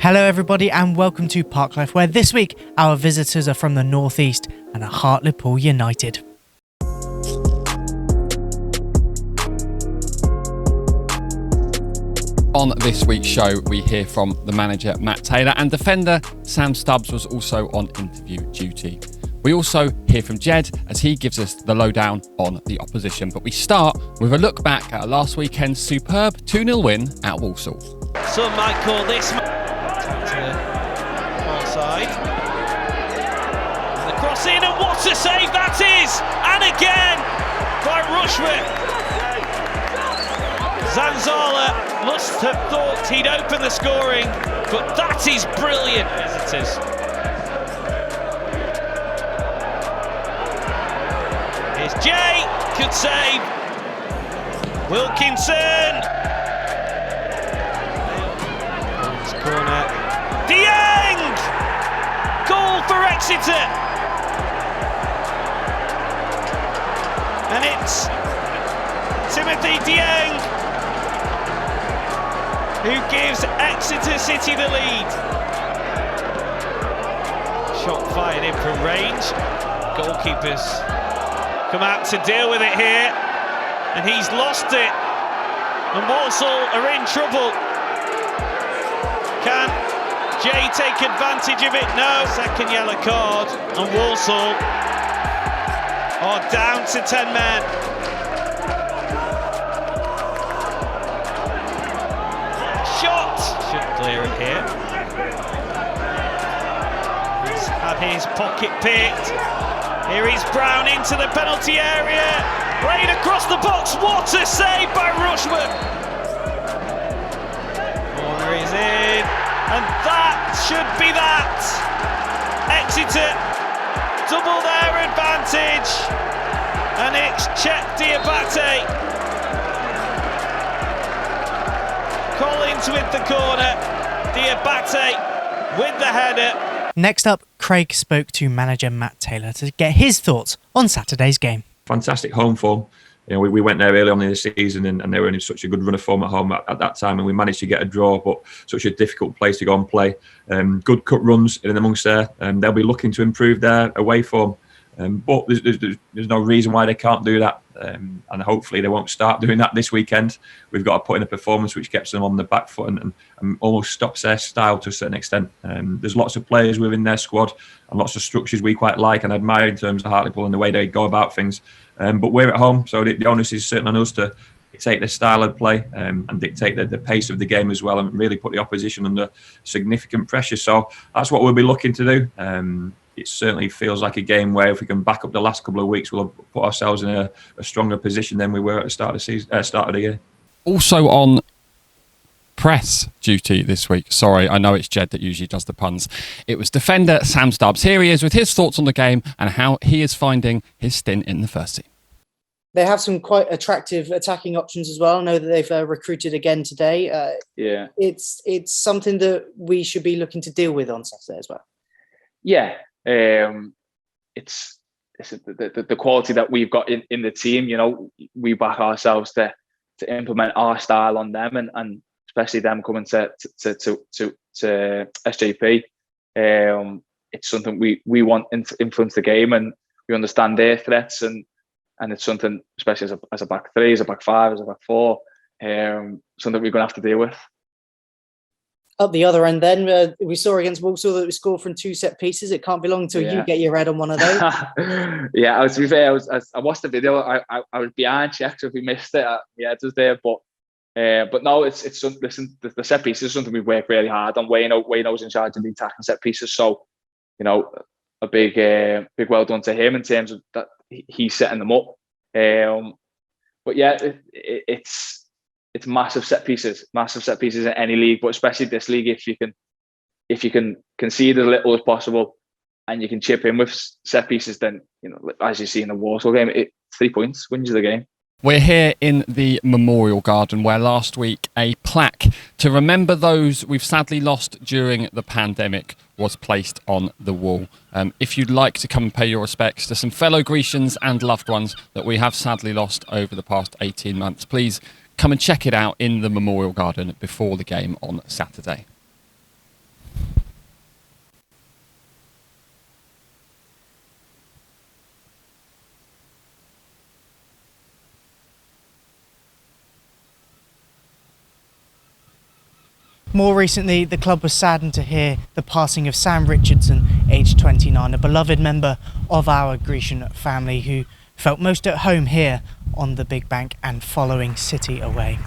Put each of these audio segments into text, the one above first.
Hello everybody and welcome to Park Life, where this week our visitors are from the northeast and are Hartlepool United. On this week's show, we hear from the manager, Matt Taylor, and defender Sam Stubbs was also on interview duty. We also hear from Jed as he gives us the lowdown on the opposition. But we start with a look back at last weekend's superb 2-0 win at Walsall. Some might call this far side. And the cross in, and what a save that is! And again by Rushworth. Zanzala must have thought he'd open the scoring, but that is brilliant. Visitors. Here's Jay, good save. Wilkinson. Corner. Dieng! Goal for Exeter. And it's Timothy Dieng who gives Exeter City the lead. Shot fired in from range. Goalkeepers come out to deal with it here, and he's lost it. And Walsall are in trouble. Can Jay take advantage of it? No. Second yellow card, and Walsall are down to 10 men. Shot! Should clear it here. He's had his pocket picked. Here is Brown into the penalty area. Played across the box. What a save by Rushworth! Corner is in. And that should be that. Exeter double their advantage. And it's Cheick Diabate. Collins with the corner, Diabate with the header. Next up, Craig spoke to manager Matt Taylor to get his thoughts on Saturday's game. Fantastic home form. You know, we went there early on in the season and they were in such a good run of form at home at that time, and we managed to get a draw, but such a difficult place to go and play. Good cut runs in amongst there, and they'll be looking to improve their away form. But there's no reason why they can't do that, and hopefully they won't start doing that this weekend. We've got to put in a performance which gets them on the back foot and almost stops their style to a certain extent. There's lots of players within their squad and lots of structures we quite like and admire in terms of Hartlepool and the way they go about things. But we're at home, so the onus is certainly on us to dictate the style of play and dictate the pace of the game as well, and really put the opposition under significant pressure. So that's what we'll be looking to do. It certainly feels like a game where if we can back up the last couple of weeks, we'll put ourselves in a stronger position than we were at the start of the year. Also on press duty this week, sorry, I know it's Jed that usually does the puns, it was defender Sam Stubbs. Here he is with his thoughts on the game and how he is finding his stint in the first team. They have some quite attractive attacking options as well. I know that they've recruited again today. Yeah, it's something that we should be looking to deal with on Saturday as well. Yeah, it's the quality that we've got in the team. You know, we back ourselves to implement our style on them, and especially them coming to SJP. It's something we want to influence the game, and we understand their threats, and it's something, especially as a back three, as a back five, as a back four, something we're going to have to deal with. At the other end then, we saw against Walsall that we scored from 2 set pieces. It can't be long till you get your head on one of those. Yeah, to be fair, I watched the video. I was behind Cheick, so if we missed it, it was there. But no, it's listen, the set pieces is something we've worked really hard on. Wayno's in charge of the attacking set pieces, so you know, a big well done to him in terms of that he's setting them up. But yeah, it's massive set pieces in any league, but especially this league. If you can concede as little as possible and you can chip in with set pieces, then, you know, as you see in the Walsall game, 3 points wins you the game. We're here in the Memorial Garden, where last week a plaque to remember those we've sadly lost during the pandemic was placed on the wall. If you'd like to come and pay your respects to some fellow Grecians and loved ones that we have sadly lost over the past 18 months, please come and check it out in the Memorial Garden before the game on Saturday. More recently, the club was saddened to hear the passing of Sam Richardson, aged 29, a beloved member of our Grecian family who felt most at home here on the Big Bank and following City away.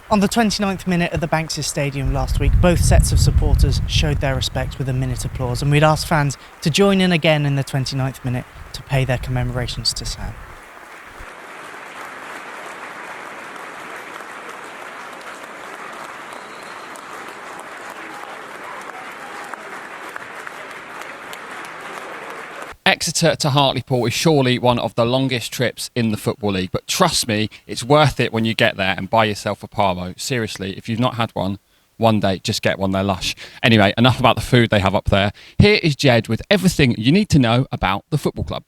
On the 29th minute at the Banks' Stadium last week, both sets of supporters showed their respect with a minute applause, and we'd asked fans to join in again in the 29th minute to pay their commemorations to Sam. Exeter to Hartlepool is surely one of the longest trips in the Football League, but trust me, it's worth it when you get there and buy yourself a parmo. Seriously, if you've not had one day, just get one, they're lush. Anyway, enough about the food they have up there. Here is Jed with everything you need to know about the football club.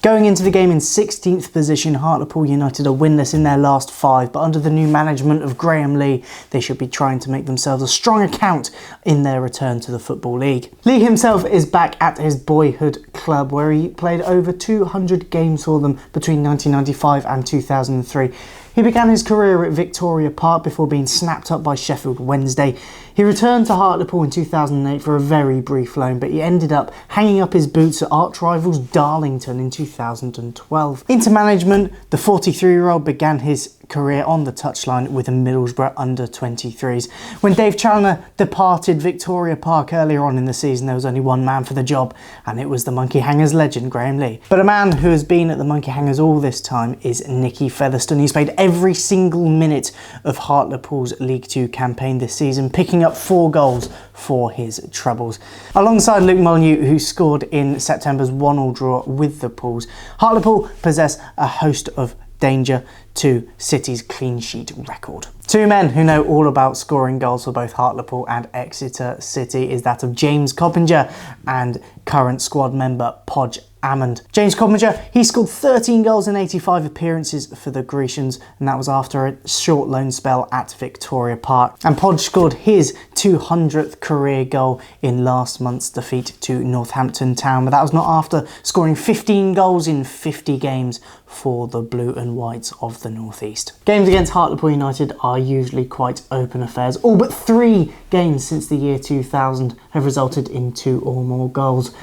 Going into the game in 16th position, Hartlepool United are winless in their last 5, but under the new management of Graham Lee, they should be trying to make themselves a strong account in their return to the Football League. Lee himself is back at his boyhood club, where he played over 200 games for them between 1995 and 2003. He began his career at Victoria Park before being snapped up by Sheffield Wednesday. He returned to Hartlepool in 2008 for a very brief loan, but he ended up hanging up his boots at arch rivals Darlington in 2012. Into management, the 43-year-old began his career on the touchline with the Middlesbrough under-23s. When Dave Challoner departed Victoria Park earlier on in the season, there was only one man for the job, and it was the Monkey Hangers legend Graham Lee. But a man who has been at the Monkey Hangers all this time is Nicky Featherstone. He's played every single minute of Hartlepool's League Two campaign this season, picking up 4 goals for his troubles. Alongside Luke Molyneux, who scored in September's 1-1 draw with the Pools, Hartlepool possess a host of danger to City's clean sheet record. 2 men who know all about scoring goals for both Hartlepool and Exeter City is that of James Coppinger and current squad member Podge Hammond. James Coppinger, he scored 13 goals in 85 appearances for the Grecians, and that was after a short loan spell at Victoria Park. And Podge scored his 200th career goal in last month's defeat to Northampton Town, but that was not after scoring 15 goals in 50 games for the Blue and Whites of the North East. Games against Hartlepool United are usually quite open affairs. All but 3 games since the year 2000 have resulted in 2 or more goals.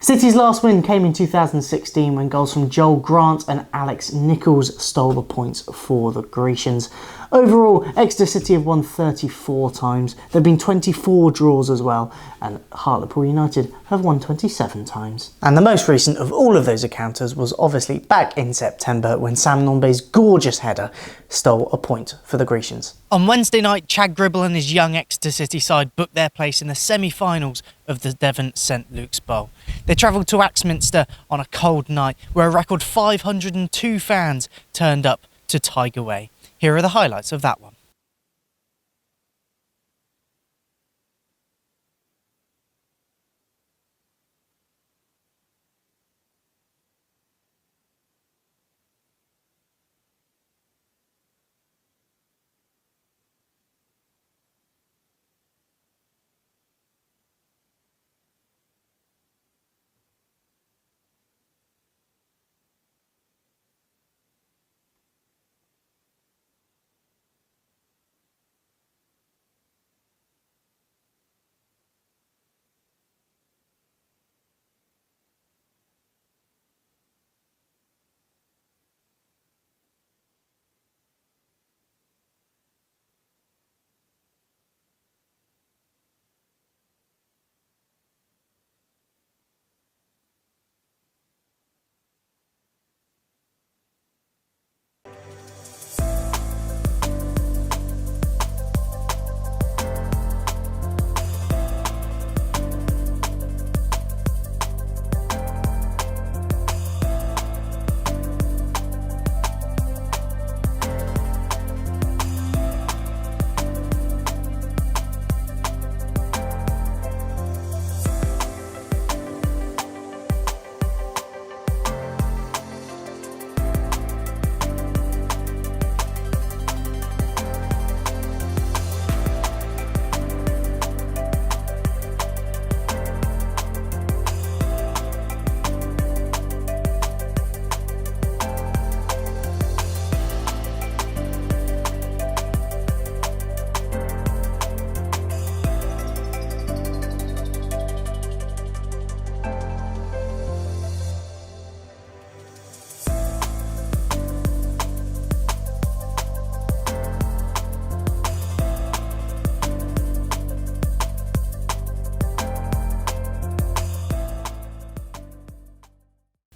City's last win came in 2016 when goals from Joel Grant and Alex Nichols stole the points for the Grecians. Overall, Exeter City have won 34 times. There have been 24 draws as well, and Hartlepool United have won 27 times. And the most recent of all of those encounters was obviously back in September when Sam Nombe's gorgeous header stole a point for the Grecians. On Wednesday night, Chad Gribble and his young Exeter City side booked their place in the semi-finals of the Devon St Luke's Bowl. They travelled to Axminster on a cold night where a record 502 fans turned up to Tiger Way. Here are the highlights of that one.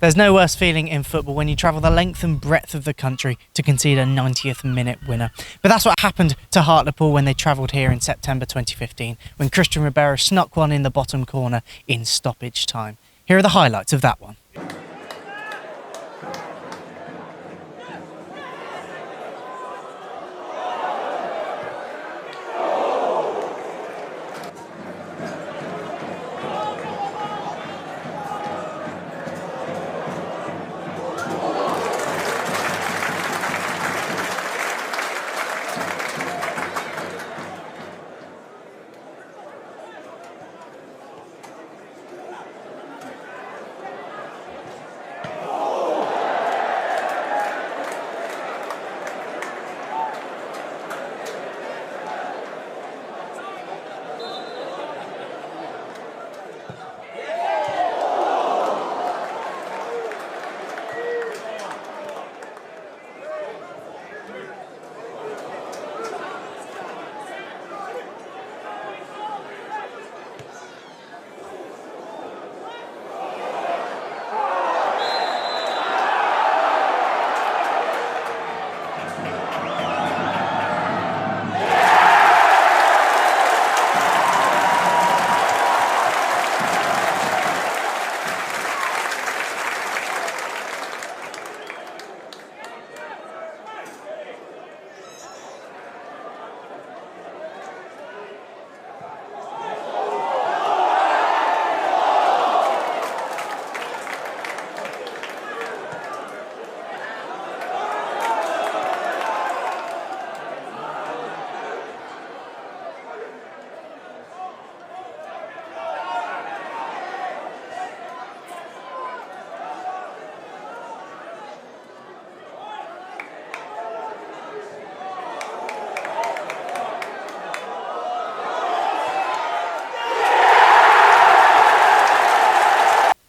There's no worse feeling in football when you travel the length and breadth of the country to concede a 90th minute winner. But that's what happened to Hartlepool when they travelled here in September 2015, when Christian Ribeiro snuck one in the bottom corner in stoppage time. Here are the highlights of that one.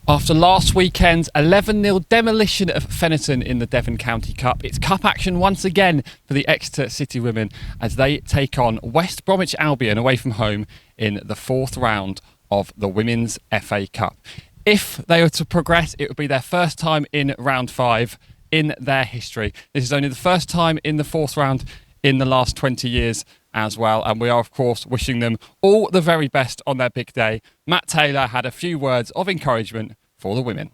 After last weekend's 11-0 demolition of Fennerton in the Devon County Cup, it's cup action once again for the Exeter City women as they take on West Bromwich Albion away from home in the 4th round of the Women's FA Cup. If they were to progress, it would be their first time in round 5 in their history. This is only the first time in the 4th round in the last 20 years as well, and we are of course wishing them all the very best on their big day. Matt Taylor had a few words of encouragement for the women.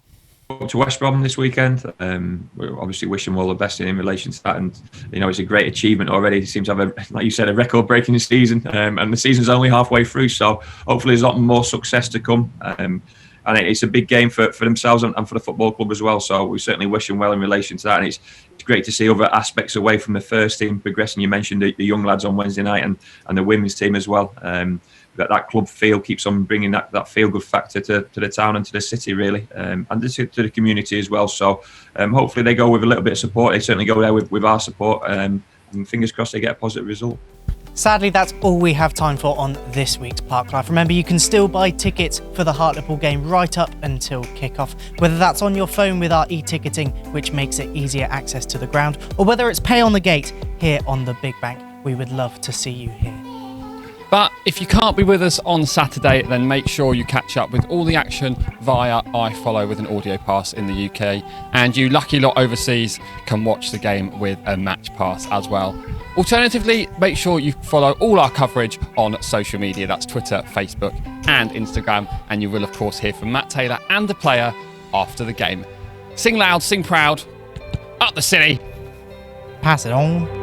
Up to West Brom this weekend. We obviously wish them all the best in relation to that, and it's a great achievement already. It seems to have like you said, a record-breaking season, and the season's only halfway through, so hopefully there's a lot more success to come. And it's a big game for themselves and for the football club as well. So we certainly wish them well in relation to that. And it's great to see other aspects away from the first team progressing. You mentioned the young lads on Wednesday night and the women's team as well. That club feel keeps on bringing that feel-good factor to the town and to the city, really, and to the community as well. So hopefully they go with a little bit of support. They certainly go there with our support, and fingers crossed they get a positive result. Sadly, that's all we have time for on this week's Park Life. Remember, you can still buy tickets for the Hartlepool game right up until kick-off, whether that's on your phone with our e-ticketing, which makes it easier access to the ground, or whether it's pay on the gate here on the Big Bank. We would love to see you here. But if you can't be with us on Saturday, then make sure you catch up with all the action via iFollow with an audio pass in the UK. And you lucky lot overseas can watch the game with a match pass as well. Alternatively, make sure you follow all our coverage on social media. That's Twitter, Facebook and Instagram. And you will, of course, hear from Matt Taylor and the player after the game. Sing loud, sing proud. Up the city. Pass it on.